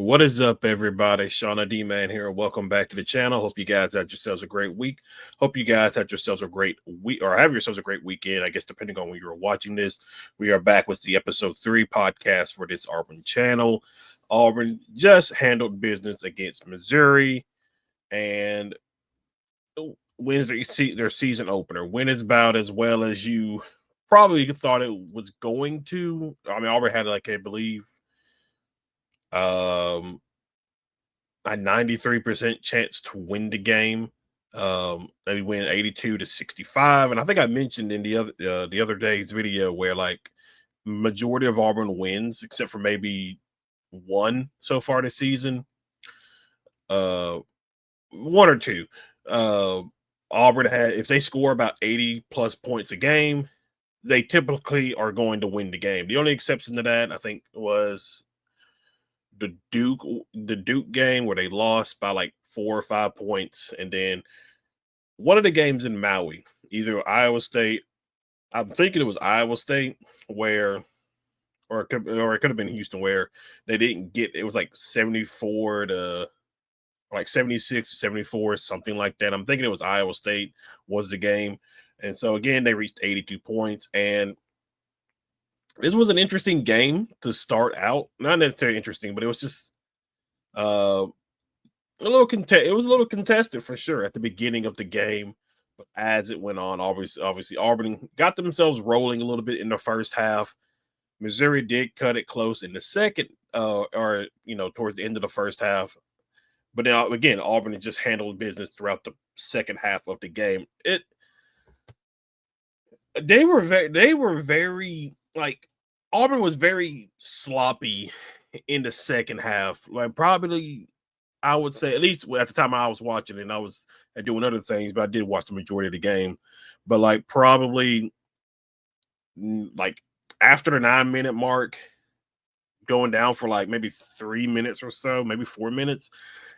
What is up, everybody? Shauna D Man here. Welcome back to the channel. Hope you guys had yourselves a great week. Hope you guys had yourselves a great week or have yourselves a great weekend. I guess depending on when you're watching this, we are back with the episode 3 podcast for this Auburn channel. Auburn just handled business against Missouri and wins their season opener. Win is about as well as you probably thought it was going to. I mean, Auburn had I believe um a 93% chance to win the game. They win 82-65, and I think I mentioned in the other day's video where majority of Auburn wins, except for maybe one so far this season, one or two. Uh, Auburn had if they score about 80 plus points a game, they typically are going to win the game. The only exception to that, I think, was the Duke game where they lost by like 4 or 5 points, and then one of the games in Maui, either Iowa State. I'm thinking it was Iowa State where, or it could have been Houston where they didn't get. It was like 74 to like 76 to 74, something like that. I'm thinking it was Iowa State was the game, and so again they reached 82 points, and this was an interesting game to start out. Not necessarily interesting, but it was just uh it was a little contested for sure at the beginning of the game, but as it went on, obviously Auburn got themselves rolling a little bit in the first half. Missouri did cut it close in the second, or towards the end of the first half. But now again, Auburn just handled business throughout the second half of the game. They were very like Auburn was very sloppy in the second half. Like probably I would say, at least at the time I was watching, and I was doing other things, but I did watch the majority of the game. But like probably like after the 9 minute mark, going down for like maybe 3 minutes or so, maybe 4 minutes,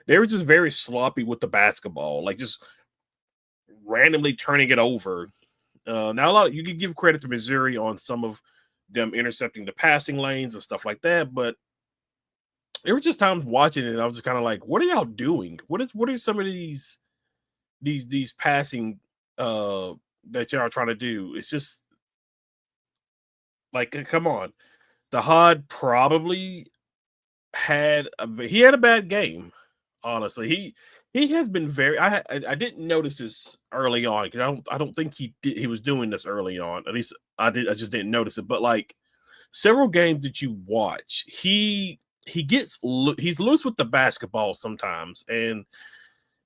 they were just very sloppy with the basketball, like just randomly turning it over. Now you can give credit to Missouri on some of them intercepting the passing lanes and stuff like that, but there were just times watching it, and I was just kind of like, "What are y'all doing? What are some of these passing that y'all are trying to do?" It's just like, come on. The Hod probably he had a bad game. Honestly, he has been very. I didn't notice this early on because I don't think he was doing this early on. At least I did. I just didn't notice it. But like several games that you watch, he's loose with the basketball sometimes, and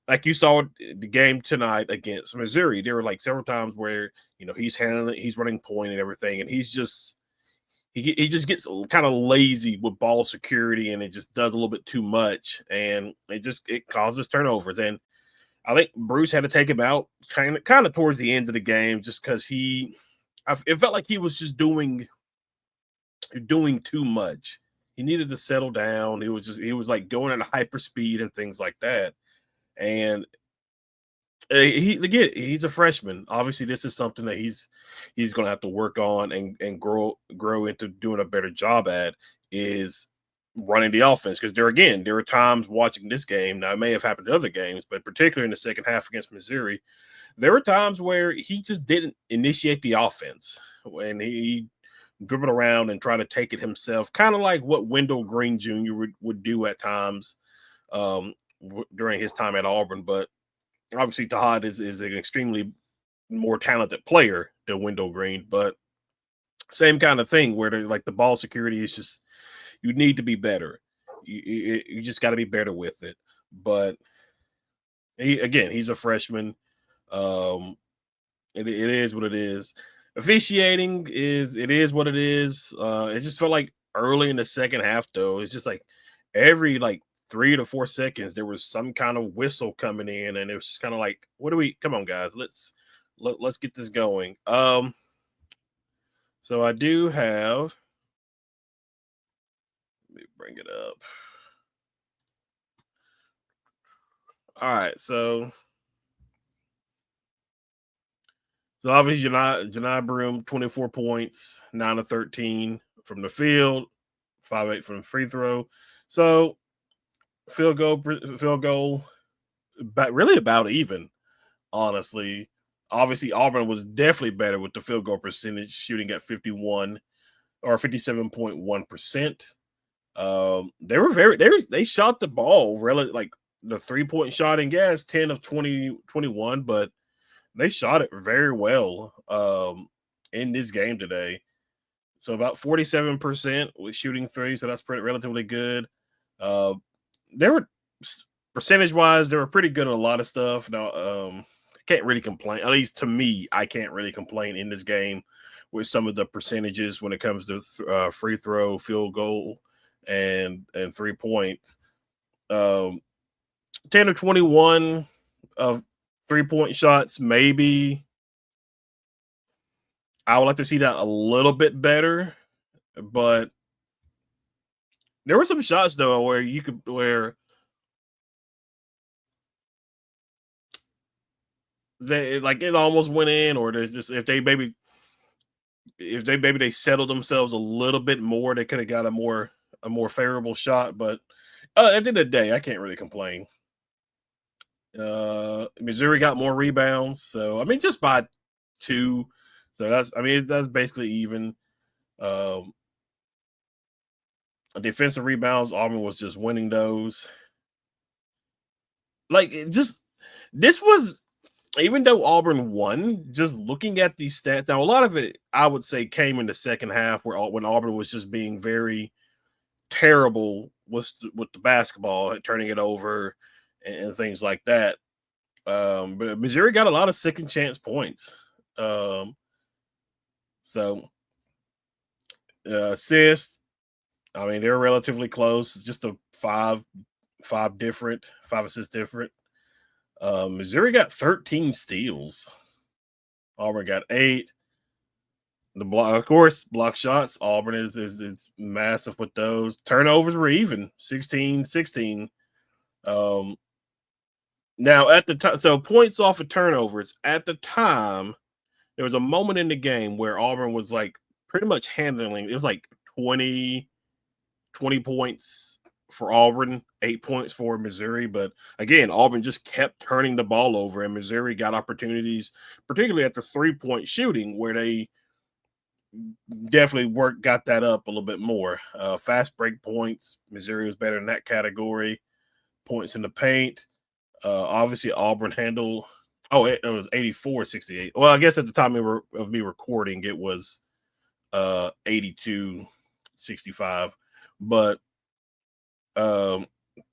like you saw the game tonight against Missouri, there were like several times where he's handling it, he's running point and everything, and he just gets kind of lazy with ball security, and it just does a little bit too much, and it causes turnovers. And I think Bruce had to take him out kind of towards the end of the game just because it felt like he was just doing too much. He needed to settle down. He was like going at a hyper speed and things like that. And he's a freshman. Obviously, this is something that he's going to have to work on and grow into doing a better job at, is running the offense. Because there are times watching this game. Now, it may have happened in other games, but particularly in the second half against Missouri, there were times where he just didn't initiate the offense when he dribbled around and try to take it himself, kind of like what Wendell Green Jr. would do at times during his time at Auburn. But obviously Tahad is an extremely more talented player than Wendell Green, but same kind of thing where like the ball security is just, you need to be better. You just got to be better with it. But he's a freshman. It is what it is. Officiating is what it is. It just felt like early in the second half though, it's just like every like 3 to 4 seconds there was some kind of whistle coming in, and it was just kind of like, come on guys, let's get this going. So I do have, let me bring it up. All right, so obviously Johni Broome, 24 points, 9 of 13 from the field, 5-8 from the free throw. So field goal, but really about even. Honestly, obviously Auburn was definitely better with the field goal percentage, shooting at 51 or 57.1%. They shot the ball really like the 3-point shot and gas 10 of 2021, but they shot it very well in this game today. So about 47% was shooting three, so that's pretty relatively good. Uh, they were percentage wise, they were pretty good at a lot of stuff. Now, can't really complain. At least to me, I can't really complain in this game with some of the percentages when it comes to free throw, field goal, and 3-point. 10 or 21 of 3-point shots, maybe. I would like to see that a little bit better, but there were some shots though where they like it almost went in, or there's just if they settled themselves a little bit more, they could have got a more favorable shot. But at the end of the day, I can't really complain. Missouri got more rebounds, so I mean just by 2. So that's basically even. Um, Defensive rebounds, Auburn was just winning those. Like it just this was even though Auburn won, just looking at these stats, now a lot of it I would say came in the second half when Auburn was just being very terrible with the basketball, turning it over and things like that. But Missouri got a lot of second chance points. So assists, I mean they're relatively close, just a five assists different. Missouri got 13 steals. Auburn got 8. The block, of course, block shots. Auburn is massive with those. Turnovers were even 16-16. Now at the time, so points off of turnovers at the time, there was a moment in the game where Auburn was like pretty much handling. It was like 20 points for Auburn, 8 points for Missouri. But again, Auburn just kept turning the ball over, and Missouri got opportunities, particularly at the 3-point shooting, where they definitely got that up a little bit more. Fast break points, Missouri was better in that category. Points in the paint, obviously Auburn handled. Oh, it was 84-68. Well, I guess at the time of me recording, it was 82-65. But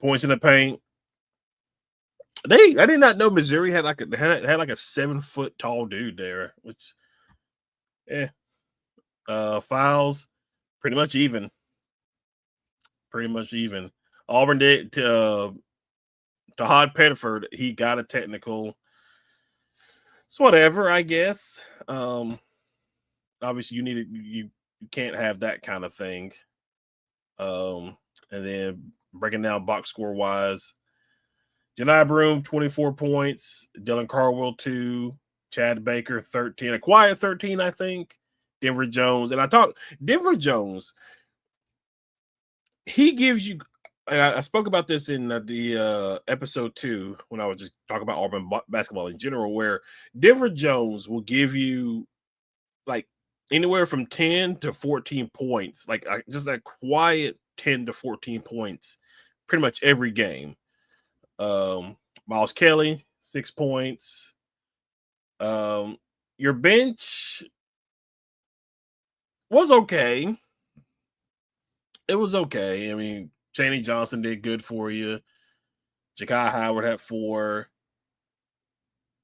points in the paint. I did not know Missouri had like a 7-foot tall dude there, which fouls pretty much even. Auburn did to Todd Pettiford. He got a technical. It's whatever, I guess. Obviously, you can't have that kind of thing. And then breaking down box score wise, Johni Broome 24 points, Dylan Carwell 2, Chad Baker 13, a quiet 13, I think. Denver Jones, and Denver Jones. He gives you. I spoke about this in the episode 2 when I was just talking about Auburn basketball in general, where Denver Jones will give you like anywhere from 10 to 14 points, like just that quiet 10 to 14 points, pretty much every game. Miles Kelly 6 points. Your bench was okay. It was okay. I mean, Chaney Johnson did good for you. Ja'Kai Howard had 4.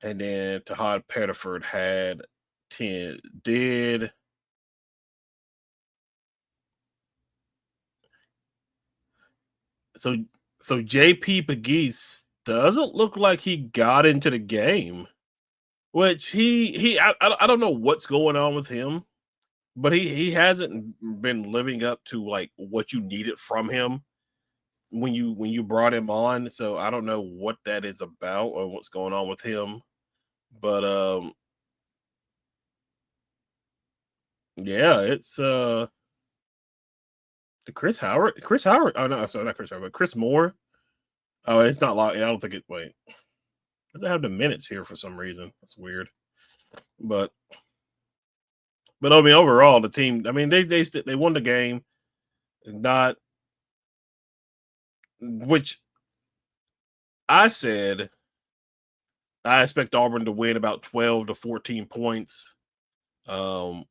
And then Todd Pettiford had 10. So JP Pegues doesn't look like he got into the game, which I don't know what's going on with him, but he hasn't been living up to like what you needed from him when you brought him on. So I don't know what that is about or what's going on with him. But yeah, it's Chris Howard. Oh no, sorry, not Chris Howard, but Chris Moore. Oh, it's not locked. I don't think it. Wait, doesn't have the minutes here for some reason. That's weird. But I mean, overall, the team. I mean, they won the game. Not which I said I expect Auburn to win about 12 to 14 points. I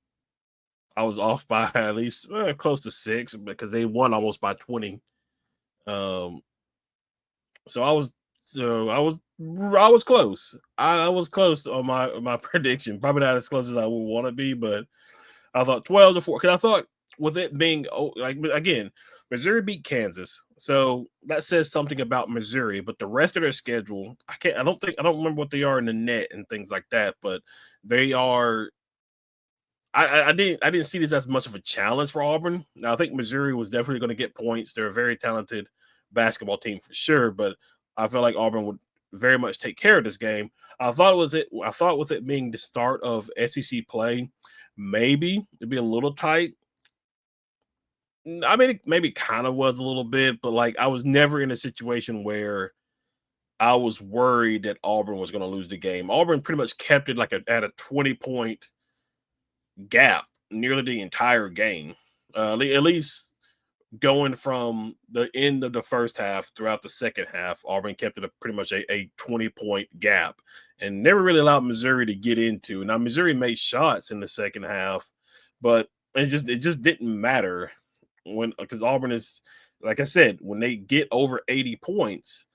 was off by at least close to 6 because they won almost by 20. Um, so I was close. I was close on my prediction. Probably not as close as I would want to be, but I thought 12 to 4. Because I thought with it being like again, Missouri beat Kansas, so that says something about Missouri. But the rest of their schedule, I don't remember what they are in the net and things like that. But they are. I didn't see this as much of a challenge for Auburn. Now I think Missouri was definitely going to get points. They're a very talented basketball team for sure, but I feel like Auburn would very much take care of this game. I thought with it being the start of SEC play, maybe it'd be a little tight. I mean, it maybe kind of was a little bit, but like I was never in a situation where I was worried that Auburn was going to lose the game. Auburn pretty much kept it like at a 20-point gap nearly the entire game. At least going from the end of the first half throughout the second half, Auburn kept it pretty much a 20-point gap and never really allowed Missouri to get into. Now Missouri made shots in the second half, but it just didn't matter because Auburn is, like I said, when they get over 80 points,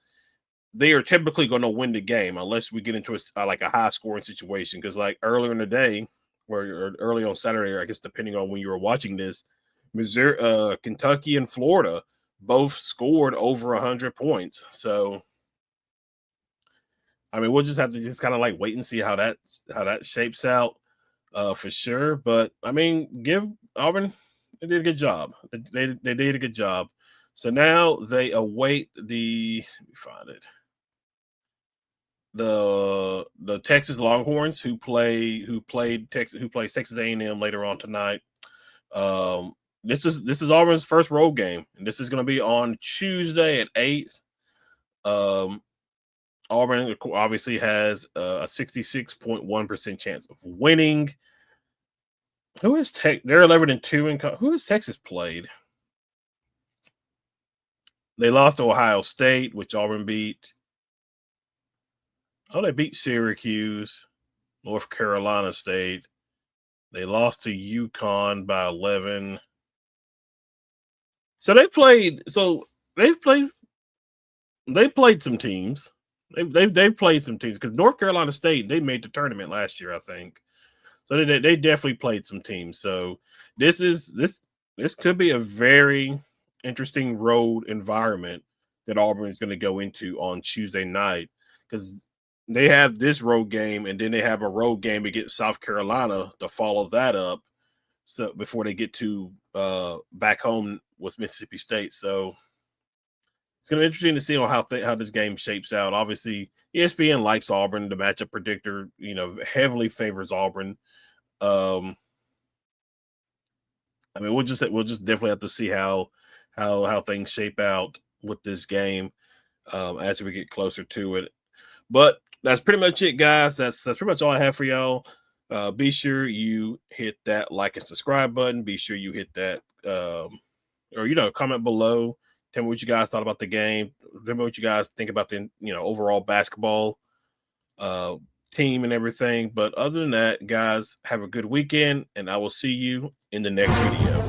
they are typically going to win the game unless we get into a high scoring situation. Because like earlier in the day, or early on Saturday, or I guess depending on when you were watching this, Missouri, Kentucky, and Florida both scored over 100 points. So, I mean, we'll just have to just kind of like wait and see how that shapes out for sure. But I mean, give Auburn, they did a good job. They did a good job. So now they await let me find it. The Texas Longhorns who plays Texas A&M later on tonight. This is Auburn's first road game, and this is going to be on Tuesday at 8. Auburn obviously has a 66.1% chance of winning. Who is Tech? They're 11-2 who has Texas played? They lost to Ohio State, which Auburn beat. Oh, they beat Syracuse, North Carolina State. They lost to UConn by 11. So they played some teams. They've played some teams because North Carolina State, they made the tournament last year, I think. So they definitely played some teams. So this could be a very interesting road environment that Auburn is going to go into on Tuesday night, because they have this road game and then they have a road game against South Carolina to follow that up. So before they get to back home with Mississippi State. So it's going to be interesting to see how this game shapes out. Obviously, ESPN likes Auburn. The matchup predictor, heavily favors Auburn. I mean, we'll just definitely have to see how things shape out with this game as we get closer to it. But that's pretty much it, guys. That's pretty much all I have for y'all. Be sure you hit that like and subscribe button. Be sure you hit that comment below. Tell me what you guys thought about the game. Tell me what you guys think about the overall basketball team and everything. But other than that, guys, have a good weekend, and I will see you in the next video.